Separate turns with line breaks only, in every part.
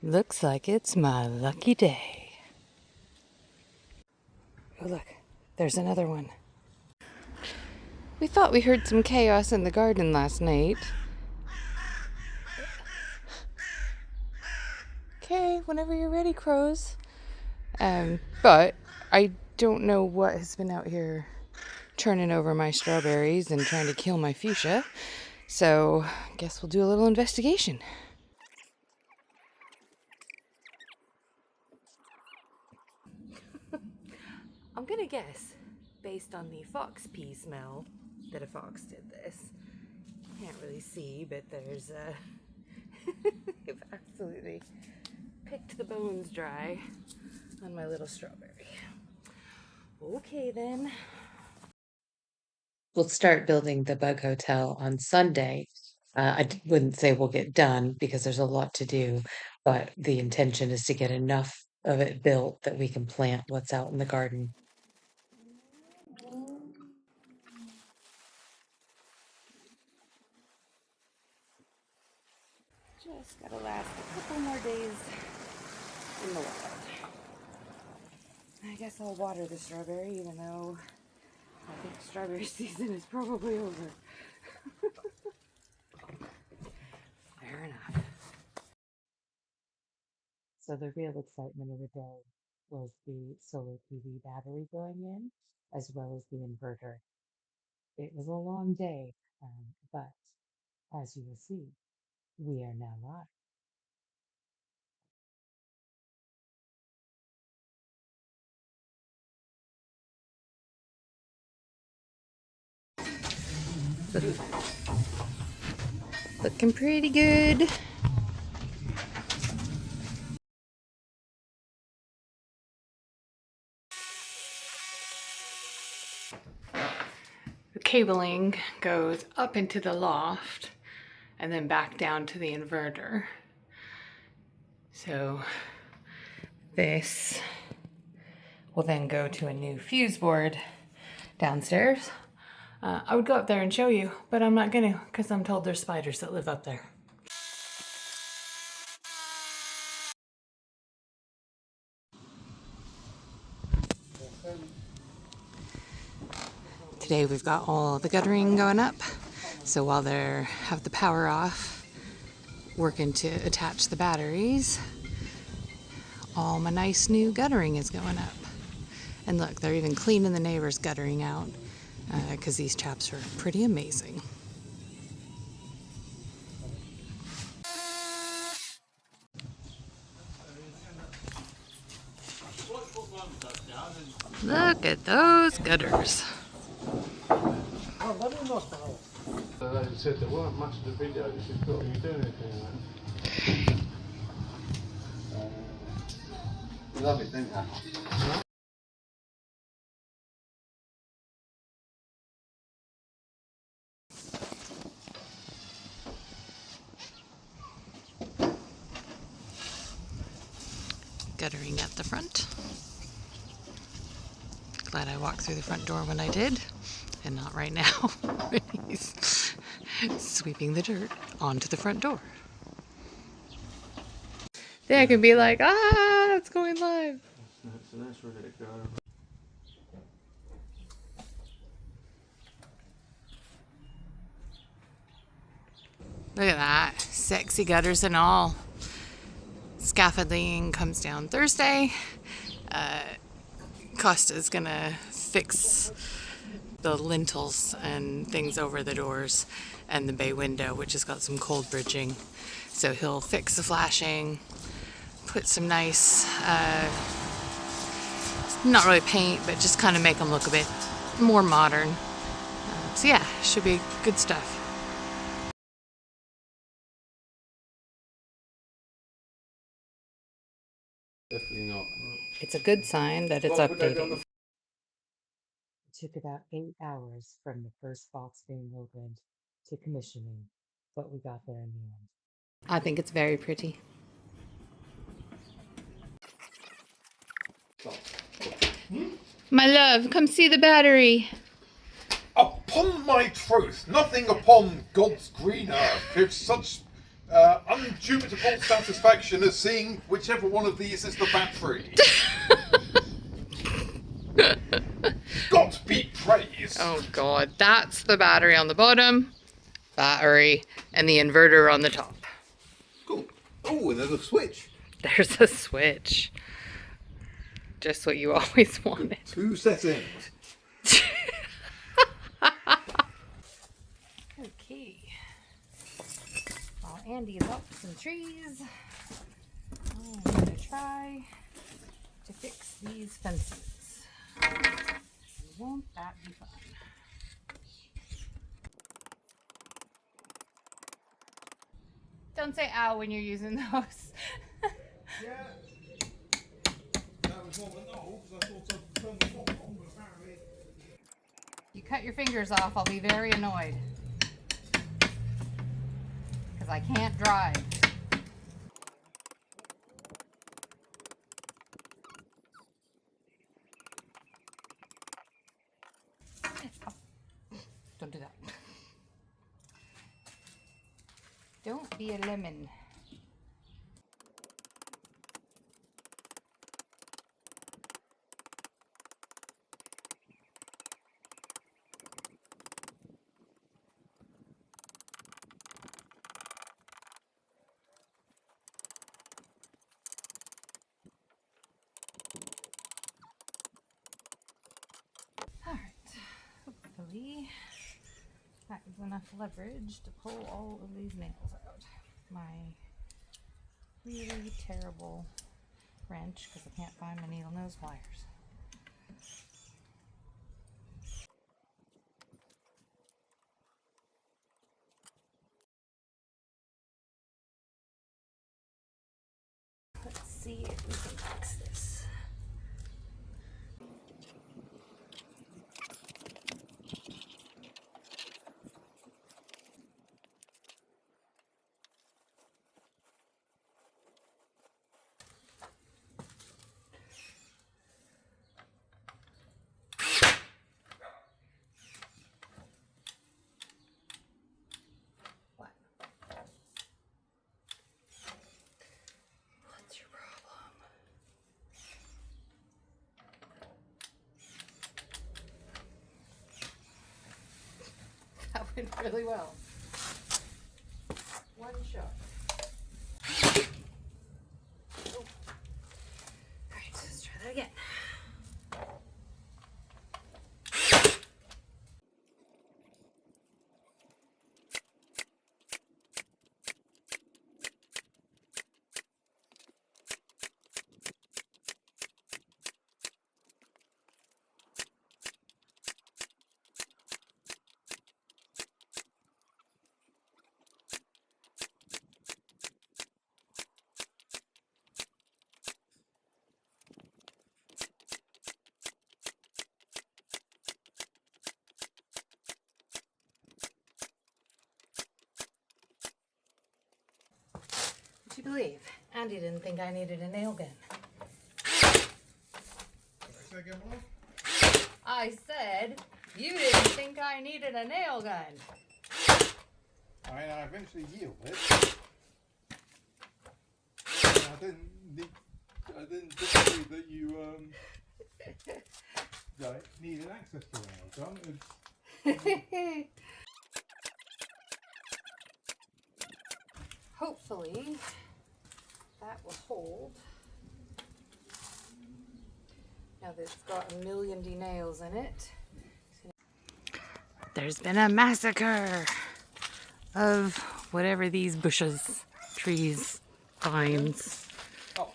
Looks like it's my lucky day. Oh, look, there's another one. We thought we heard some chaos in the garden last night. Okay, whenever you're ready, crows. But I don't know what has been out here turning over my strawberries and trying to kill my fuchsia. So, guess we'll do a little investigation. I'm gonna guess, based on the fox pea smell, that a fox did this. Can't really see, but there's I've absolutely picked the bones dry on my little strawberry. Okay then. We'll start building the bug hotel on Sunday. Wouldn't say we'll get done because there's a lot to do, but the intention is to get enough of it built that we can plant what's out in the garden. Just gotta last a couple more days in the wild. I guess I'll water the strawberry, even though I think strawberry season is probably over. Fair enough. So the real excitement of the day was the solar PV battery going in, as well as the inverter. It was a long day, but as you will see, we are now live. Looking pretty good. The cabling goes up into the loft and then back down to the inverter. So this will then go to a new fuse board downstairs. I would go up there and show you, but I'm not gonna because I'm told there's spiders that live up there. Today we've got all the guttering going up. So while they have the power off, working to attach the batteries, all my nice new guttering is going up. And look, they're even cleaning the neighbor's guttering out because these chaps are pretty amazing. Look at those gutters.
They said there weren't much of the video that she's got. Are you doing anything?
Love it, don't you?
Guttering at the front. Glad I walked through the front door when I did, and not right now. He's sweeping the dirt onto the front door. Then I can be like, it's going live.
So that's ready to go.
Look at that, sexy gutters and all. Scaffolding comes down Thursday. Costa's gonna fix the lintels and things over the doors and the bay window, which has got some cold bridging. So he'll fix the flashing, put some nice, not really paint, but just kind of make them look a bit more modern. So yeah, should be good stuff.
Definitely not.
It's a good sign that it's updating. It took about 8 hours from the first box being opened to commissioning, but we got there in the end. I think it's very pretty. My love, come see the battery.
Upon my truth, nothing upon God's green earth gives such undubitable satisfaction at seeing whichever one of these is the battery. God be praised.
Oh god, that's the battery on the bottom, battery, and the inverter on the top.
Cool. Oh, and there's a switch.
There's a switch. Just what you always wanted.
2 settings.
Okay. While Andy's up some trees, I'm gonna try to fix these fences. Won't that be fun? Don't say ow when you're using those.
Yeah. That was more than no, because I thought I'd turn the top on, but apparently.
You cut your fingers off, I'll be very annoyed. Because I can't drive. Don't do that. Don't be a lemon. Alright, hopefully that is enough leverage to pull all of these nails out. My really terrible wrench, because I can't find my needle nose pliers. Let's see if we can fix this. What? What's your problem? That went really well. One shot. Oh. Alright, let's try that again. Would you believe Andy didn't think I needed a nail gun? I said you didn't think I needed a nail gun.
I eventually yielded. I didn't disagree that you needed access to a nail gun.
Hopefully that will hold. Now that it's got a million nails in it. There's been a massacre of whatever these bushes, trees, vines.
Oh.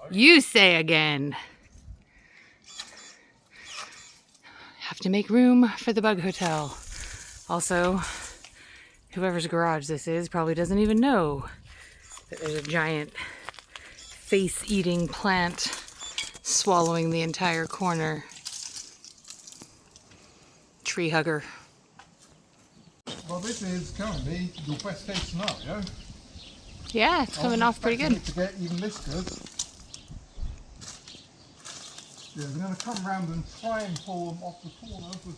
You say again. Have to make room for the bug hotel. Also, whoever's garage this is probably doesn't even know that there's a giant face-eating plant swallowing the entire corner. Tree hugger.
Well, this is currently your best case scenario.
Yeah, it's coming off pretty good.
To get even this good. Yeah, we're going to come round and try and pull them off the corner, but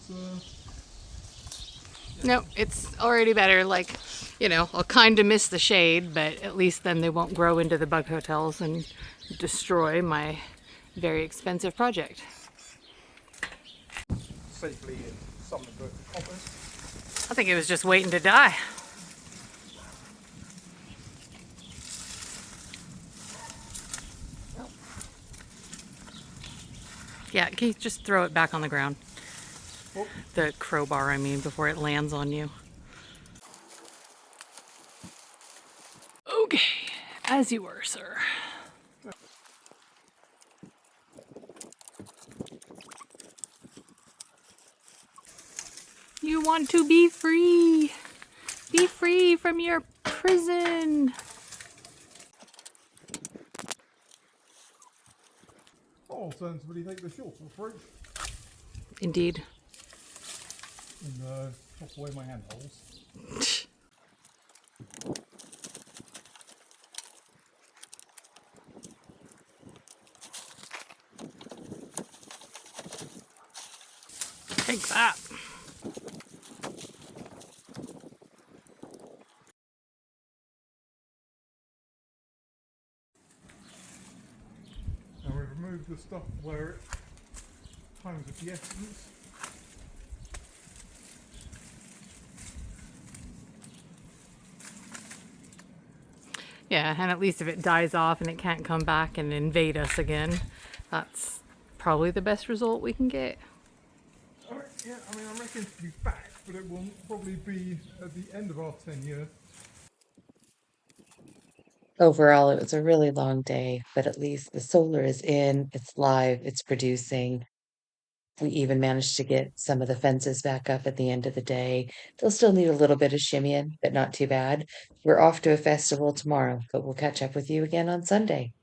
No, it's already better. Like, I'll kind of miss the shade, but at least then they won't grow into the bug hotels and destroy my very expensive project.
Safely in some inverted commas.
I think it was just waiting to die. Yeah, Keith, just throw it back on the ground.
Oh.
The crowbar, I mean, before it lands on you. Okay, as you were, sir. You want to be free. Be free from your prison.
Oh, alternatively, take the shorter approach
Indeed.
and chop away my handholds.
Take that.
And we've removed the stuff where time's of the essence.
Yeah, and at least if it dies off and it can't come back and invade us again, that's probably the best result we can get.
Alright, yeah, I mean, I reckon it'll be back, but it will probably be at the end of our tenure.
Overall, it was a really long day, but at least the solar is in, it's live, it's producing. We even managed to get some of the fences back up at the end of the day. They'll still need a little bit of shimmying, but not too bad. We're off to a festival tomorrow, but we'll catch up with you again on Sunday.